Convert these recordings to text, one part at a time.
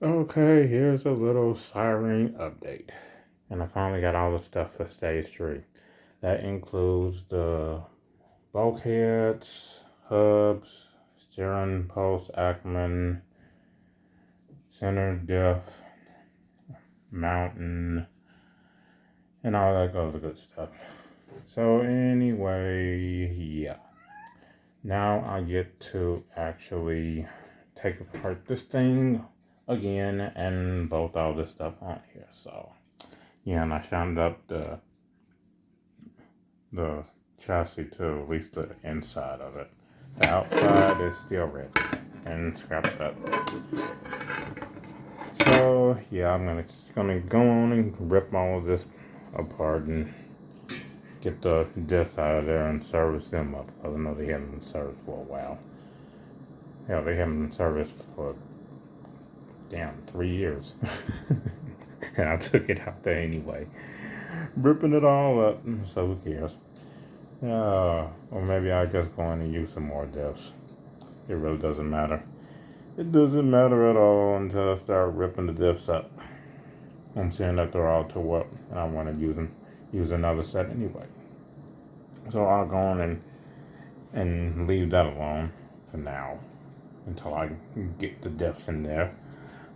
Okay, here's a little Siren update. And I finally got all the stuff for stage 3. That includes the bulkheads, hubs, steering post, Ackerman, center diff, mountain, and all that other good stuff. So anyway, yeah. Now I get to actually take apart this thing again and bolt all this stuff on here. So yeah, and I shined up the chassis to at least the inside of it. The outside is still red and scrapped up. So yeah, I'm gonna go on and rip all of this apart and get the diffs out of there and service them up because I know they haven't been serviced for a while. Yeah, they haven't been serviced for damn 3 years. And I took it out there anyway. Ripping it all up, so who cares? Or maybe I just go in and use some more diffs. It really doesn't matter. It doesn't matter at all until I start ripping the diffs up. I'm seeing that they're all tore up, and I want to use another set anyway. So I'll go on and leave that alone for now until I get the diffs in there.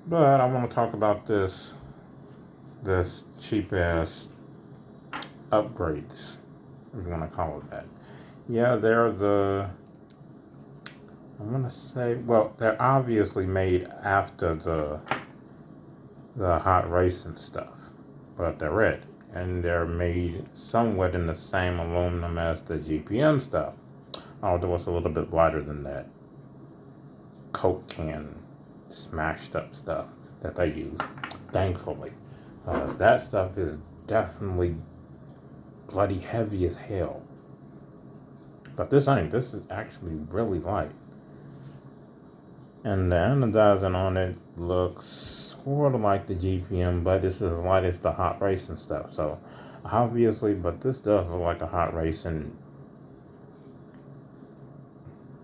But I want to talk about this cheap ass upgrades, if you want to call it that. Yeah, I'm gonna say, well, they're obviously made after the hot racing stuff, but they're red, and they're made somewhat in the same aluminum as the GPM stuff, although it's a little bit lighter than that Coke can smashed up stuff that they use, thankfully. That stuff is definitely bloody heavy as hell. But this ain't. This is actually really light. And the anodizing on it looks sort of like the GPM, but it's as light as the hot racing stuff. So obviously, but this does look like a hot racing.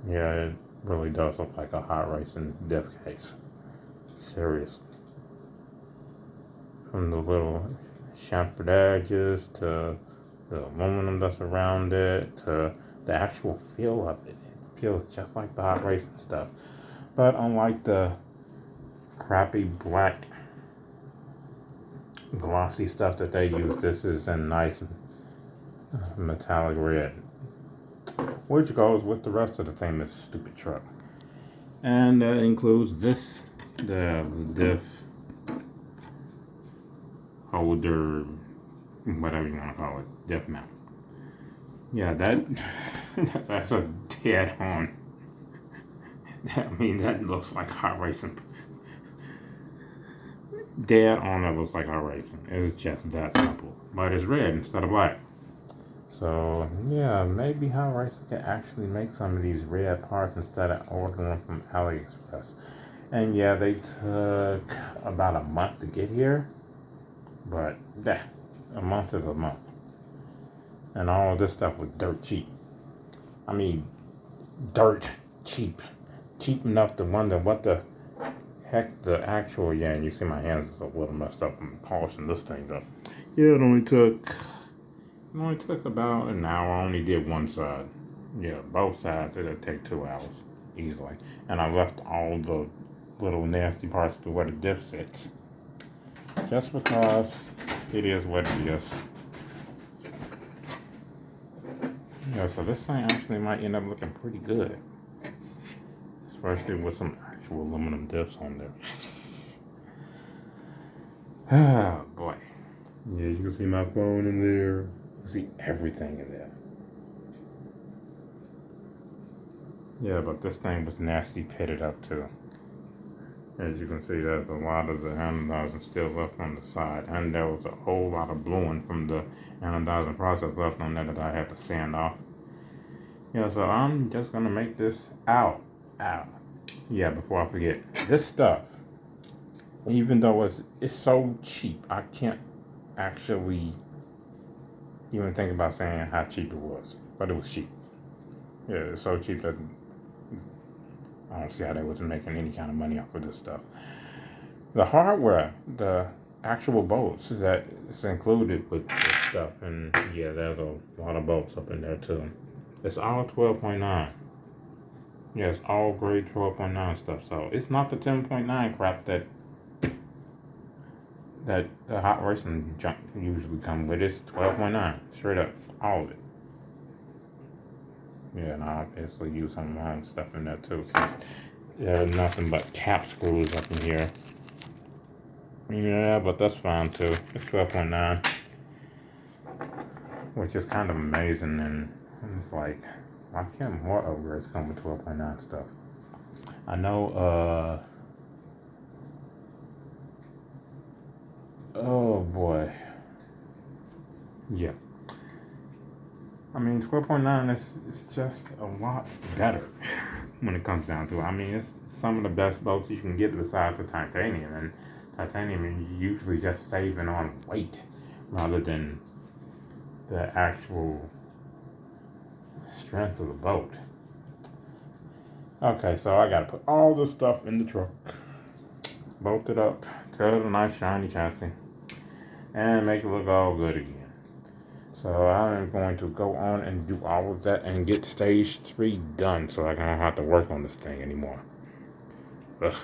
Yeah, it really does look like a hot racing diff case. Seriously. From the little chamfered edges to the aluminum that's around it to the actual feel of it. It feels just like the hot racing stuff. But unlike the crappy black glossy stuff that they use, this is a nice metallic red, which goes with the rest of the thing, this stupid truck. And that includes the diff holder, whatever you want to call it, diff mount. Yeah, that's a dead on. I mean, that looks like hot racing. Dead on, that looks like hot racing. It's just that simple. But it's red instead of black. So, yeah, maybe hot racing can actually make some of these red parts instead of ordering them from AliExpress. And yeah, they took about a month to get here. But, a month is a month. And all of this stuff was dirt cheap. I mean, dirt cheap. Cheap enough to wonder what the heck the actual, yeah, and you see my hands is a little messed up from polishing this thing up. Yeah, it only took about an hour. I only did one side. Yeah, both sides, it'll take 2 hours easily. And I left all the little nasty parts to where the diff sits. Just because it is what it is. Yeah, so this thing actually might end up looking pretty good. Especially with some actual aluminum diffs on there. Oh boy. Yeah, you can see my phone in there. You can see everything in there. Yeah, but this thing was nasty pitted up too. As you can see, there's a lot of the anodizing still left on the side. And there was a whole lot of bluing from the anodizing process left on there that I had to sand off. Yeah, so I'm just gonna make this out. Yeah, before I forget, this stuff, even though it's so cheap, I can't actually even think about saying how cheap it was. But it was cheap. Yeah, it's so cheap that I don't see how they wasn't making any kind of money off of this stuff. The hardware, the actual bolts that is included with this stuff, and yeah, there's a lot of bolts up in there too. It's all 12.9. Yeah, it's all grade 12.9 stuff. So it's not the 10.9 crap that the hot racing junk usually come with. It's 12.9, straight up, all of it. Yeah, and I obviously use some of my own stuff in there too, since there's nothing but cap screws up in here. Yeah, but that's fine too. It's 12.9, which is kind of amazing, and it's like, why can't more upgrades come with 12.9 stuff? I know, oh boy. Yeah. I mean, 12.9 is just a lot better when it comes down to it. I mean, it's some of the best bolts you can get besides the titanium, and titanium is usually just saving on weight rather than the actual strength of the bolt. Okay, so I gotta put all this stuff in the truck, bolt it up, tell it a nice shiny chassis, and make it look all good again. So I'm going to go on and do all of that and get stage 3 done so I don't have to work on this thing anymore. Ugh.